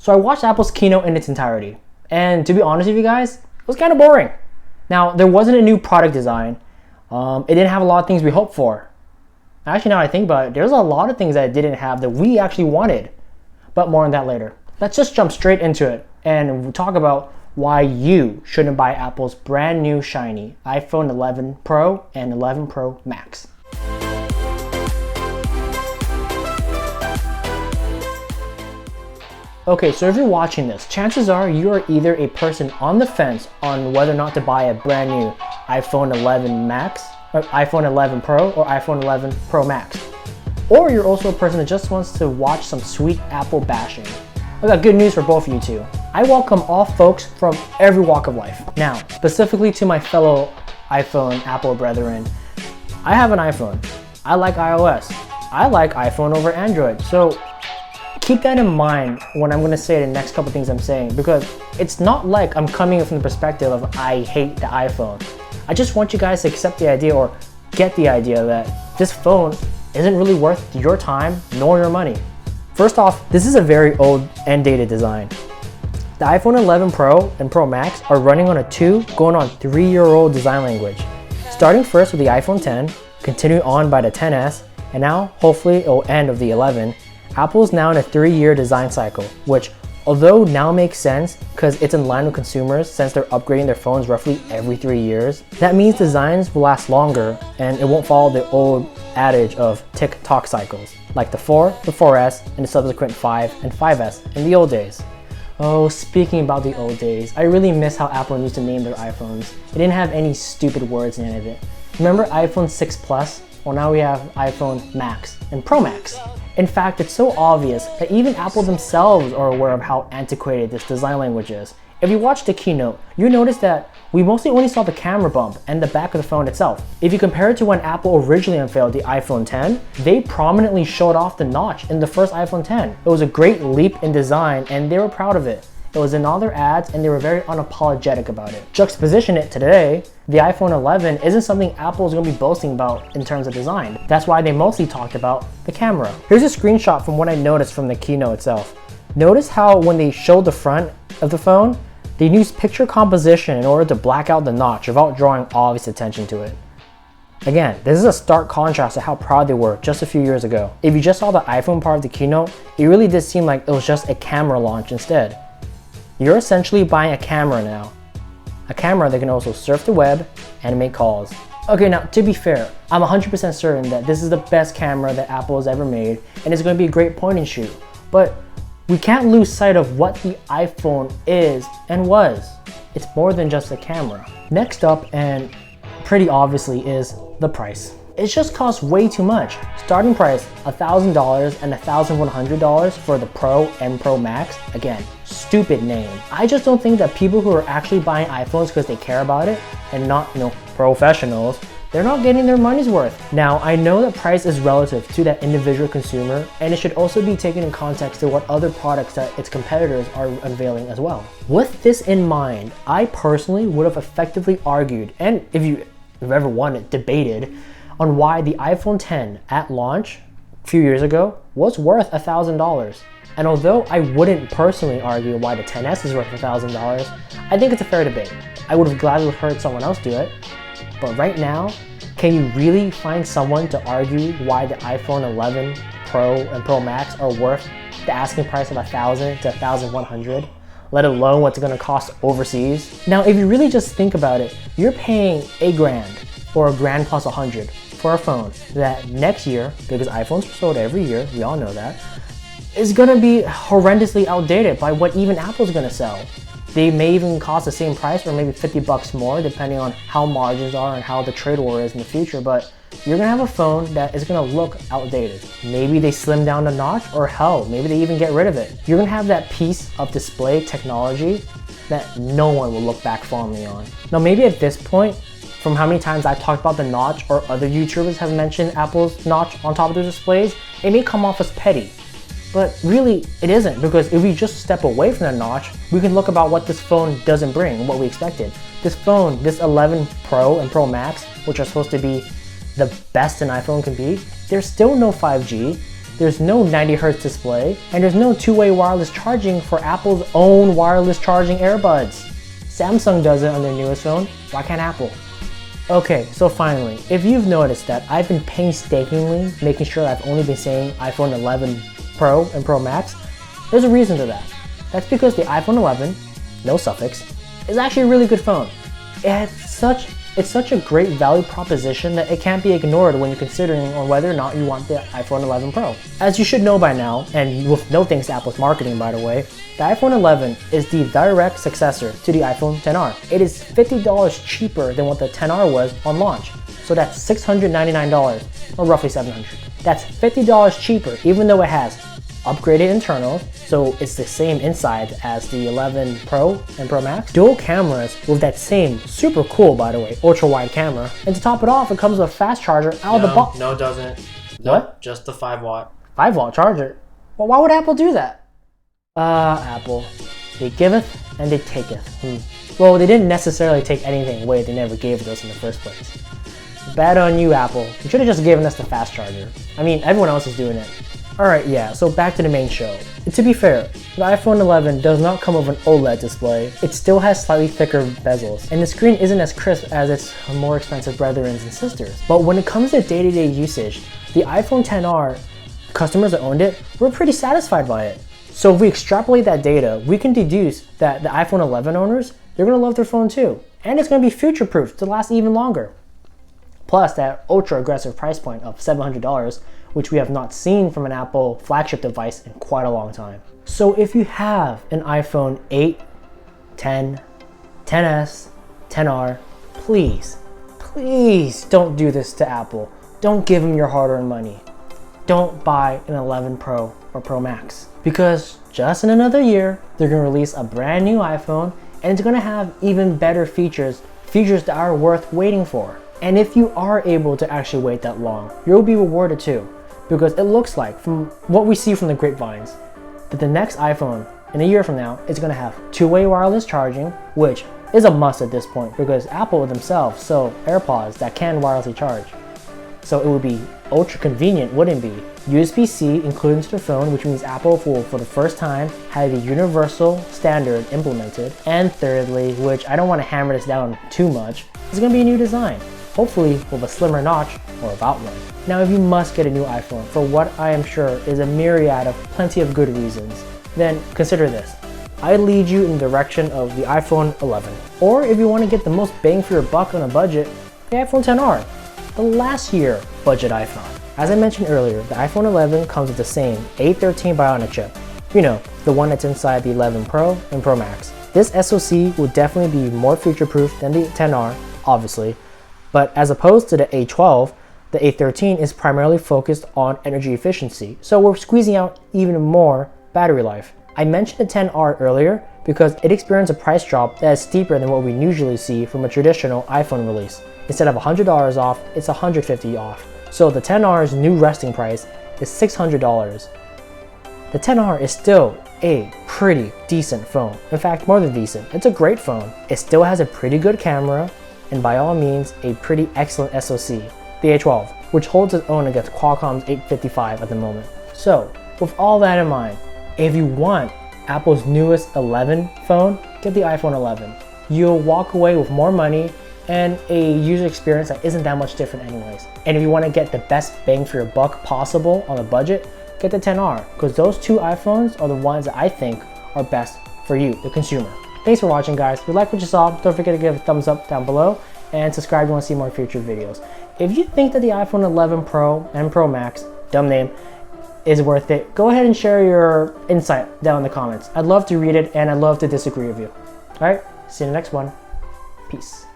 So I watched Apple's keynote in its entirety, and to be honest with you guys, it was kind of boring. Now, there wasn't a new product design. It didn't have a lot of things we hoped for. Actually, now I think about it, there's a lot of things that it didn't have that we actually wanted, but more on that later. Let's just jump straight into it and talk about why you shouldn't buy Apple's brand new shiny iPhone 11 Pro and 11 Pro Max. Okay, so if you're watching this, chances are you are either a person on the fence on whether or not to buy a brand new iPhone 11 Max, or iPhone 11 Pro, or iPhone 11 Pro Max. Or you're also a person that just wants to watch some sweet Apple bashing. I got good news for both of you two. I welcome all folks from every walk of life. Now, specifically to my fellow iPhone Apple brethren, I have an iPhone. I like iOS. I like iPhone over Android. So keep that in mind when I'm gonna say the next couple things I'm saying, because it's not like I'm coming from the perspective of I hate the iPhone. I just want you guys to accept the idea or get the idea that this phone isn't really worth your time nor your money. First off, this is a very old and dated design. The iPhone 11 Pro and Pro Max are running on a 2 going on 3-year-old design language. Starting first with the iPhone 10, continuing on by the 10s, and now hopefully it will end with the 11. Apple's now in a 3-year design cycle, which although now makes sense because it's in line with consumers since they're upgrading their phones roughly every 3 years. That means designs will last longer and it won't follow the old adage of tick-tock cycles, like the 4, the 4S, and the subsequent 5 and 5S in the old days. Oh, speaking about the old days, I really miss how Apple used to name their iPhones. It didn't have any stupid words in any of it. Remember iPhone 6 Plus? Well, now we have iPhone Max and Pro Max. In fact, it's so obvious that even Apple themselves are aware of how antiquated this design language is. If you watch the keynote, you notice that we mostly only saw the camera bump and the back of the phone itself. If you compare it to when Apple originally unveiled the iPhone 10, they prominently showed off the notch in the first iPhone 10. It was a great leap in design and they were proud of it. It was in all their ads and they were very unapologetic about it. Juxtaposition it today, the iPhone 11 isn't something Apple's gonna be boasting about in terms of design. That's why they mostly talked about the camera. Here's a screenshot from what I noticed from the keynote itself. Notice how when they showed the front of the phone, they used picture composition in order to black out the notch without drawing obvious attention to it. Again, this is a stark contrast to how proud they were just a few years ago. If you just saw the iPhone part of the keynote, it really did seem like it was just a camera launch instead. You're essentially buying a camera now. A camera that can also surf the web and make calls. Okay, now to be fair, I'm 100% certain that this is the best camera that Apple has ever made and it's going to be a great point and shoot. But we can't lose sight of what the iPhone is and was. It's more than just a camera. Next up, and pretty obviously, is the price. It just costs way too much. Starting price $1,000 and $1,100 for the Pro and Pro Max. Again, stupid name. I just don't think that people who are actually buying iPhones because they care about it and not, professionals, they're not getting their money's worth. Now, I know that price is relative to that individual consumer, and it should also be taken in context to what other products that its competitors are unveiling as well. With this in mind, I personally would have effectively argued, and if you've ever wanted, debated, on why the iPhone 10 at launch a few years ago was worth $1,000. And although I wouldn't personally argue why the 10s is worth $1,000, I think it's a fair debate. I would have gladly heard someone else do it. But right now, can you really find someone to argue why the iPhone 11 Pro and Pro Max are worth the asking price of $1,000 to $1,100, let alone what's gonna cost overseas? Now, if you really just think about it, you're paying $1,000 or $1,000 plus 100 for a phone that next year, because iPhones are sold every year, we all know that, is gonna be horrendously outdated by what even Apple's gonna sell. They may even cost the same price or maybe $50 more depending on how margins are and how the trade war is in the future, but you're gonna have a phone that is gonna look outdated. Maybe they slim down the notch, or hell, maybe they even get rid of it. You're gonna have that piece of display technology that no one will look back fondly on. Now maybe at this point, from how many times I've talked about the notch or other YouTubers have mentioned Apple's notch on top of their displays, it may come off as petty. But really, it isn't, because if we just step away from the notch, we can look about what this phone doesn't bring and what we expected. This phone, this 11 Pro and Pro Max, which are supposed to be the best an iPhone can be, there's still no 5G. there's no 90 Hz display, and there's no two-way wireless charging for Apple's own wireless charging earbuds. Samsung does it on their newest phone, why can't Apple? Okay, so finally, if you've noticed that I've been painstakingly making sure I've only been saying iPhone 11 Pro and Pro Max, there's a reason to that. That's because the iPhone 11, no suffix, is actually a really good phone. It's such a great value proposition that it can't be ignored when you're considering on whether or not you want the iPhone 11 Pro. As you should know by now, and with no thanks to Apple's marketing by the way, the iPhone 11 is the direct successor to the iPhone XR. It is $50 cheaper than what the XR was on launch. So that's $699, or roughly $700. That's $50 cheaper, even though it has upgraded internals, so it's the same inside as the 11 Pro and Pro Max. Dual cameras with that same, super cool by the way, ultra wide camera. And to top it off, it comes with a fast charger out of the box. No, it doesn't. What? Just the 5-watt. 5-watt charger? Well, why would Apple do that? Apple. They giveth and they taketh. Well, they didn't necessarily take anything away they never gave it us in the first place. Bad on you, Apple. You should have just given us the fast charger. I mean, everyone else is doing it. Alright, yeah, so back to the main show. To be fair, the iPhone 11 does not come with an OLED display. It still has slightly thicker bezels, and the screen isn't as crisp as its more expensive brethren and sisters. But when it comes to day-to-day usage, the iPhone XR, customers that owned it, were pretty satisfied by it. So if we extrapolate that data, we can deduce that the iPhone 11 owners, they're gonna love their phone too. And it's gonna be future-proof to last even longer. Plus that ultra-aggressive price point of $700, which we have not seen from an Apple flagship device in quite a long time. So if you have an iPhone 8, 10, 10s, 10R, please don't do this to Apple. Don't give them your hard-earned money. Don't buy an 11 Pro or Pro Max, because just in another year, they're gonna release a brand new iPhone and it's gonna have even better features that are worth waiting for. And if you are able to actually wait that long, you'll be rewarded too. Because it looks like, from what we see from the grapevines, that the next iPhone in a year from now is going to have two-way wireless charging, which is a must at this point because Apple themselves sell AirPods that can wirelessly charge. So it would be ultra convenient, wouldn't it be? USB-C included into the phone, which means Apple will, for the first time, have a universal standard implemented. And thirdly, which I don't want to hammer this down too much, is going to be a new design. Hopefully with a slimmer notch or without one. Now if you must get a new iPhone for what I am sure is a myriad of plenty of good reasons, then consider this. I lead you in the direction of the iPhone 11. Or if you want to get the most bang for your buck on a budget, the iPhone XR, the last year budget iPhone. As I mentioned earlier, the iPhone 11 comes with the same A13 Bionic chip. You know, the one that's inside the 11 Pro and Pro Max. This SoC will definitely be more future-proof than the XR, obviously. But as opposed to the A12, the A13 is primarily focused on energy efficiency, so we're squeezing out even more battery life. I mentioned the XR earlier because it experienced a price drop that is steeper than what we usually see from a traditional iPhone release. Instead of $100 off, it's $150 off. So the XR's new resting price is $600. The XR is still a pretty decent phone. In fact, more than decent. It's a great phone. It still has a pretty good camera, and by all means, a pretty excellent SoC, the A12, which holds its own against Qualcomm's 855 at the moment. So, with all that in mind, if you want Apple's newest 11 phone, get the iPhone 11. You'll walk away with more money and a user experience that isn't that much different anyways. And if you want to get the best bang for your buck possible on a budget, get the XR, because those two iPhones are the ones that I think are best for you, the consumer. Thanks for watching, guys. If you like what you saw, don't forget to give a thumbs up down below and subscribe if you want to see more future videos. If you think that the iPhone 11 Pro and Pro Max, dumb name, is worth it, go ahead and share your insight down in the comments. I'd love to read it and I'd love to disagree with you. Alright, see you in the next one. Peace.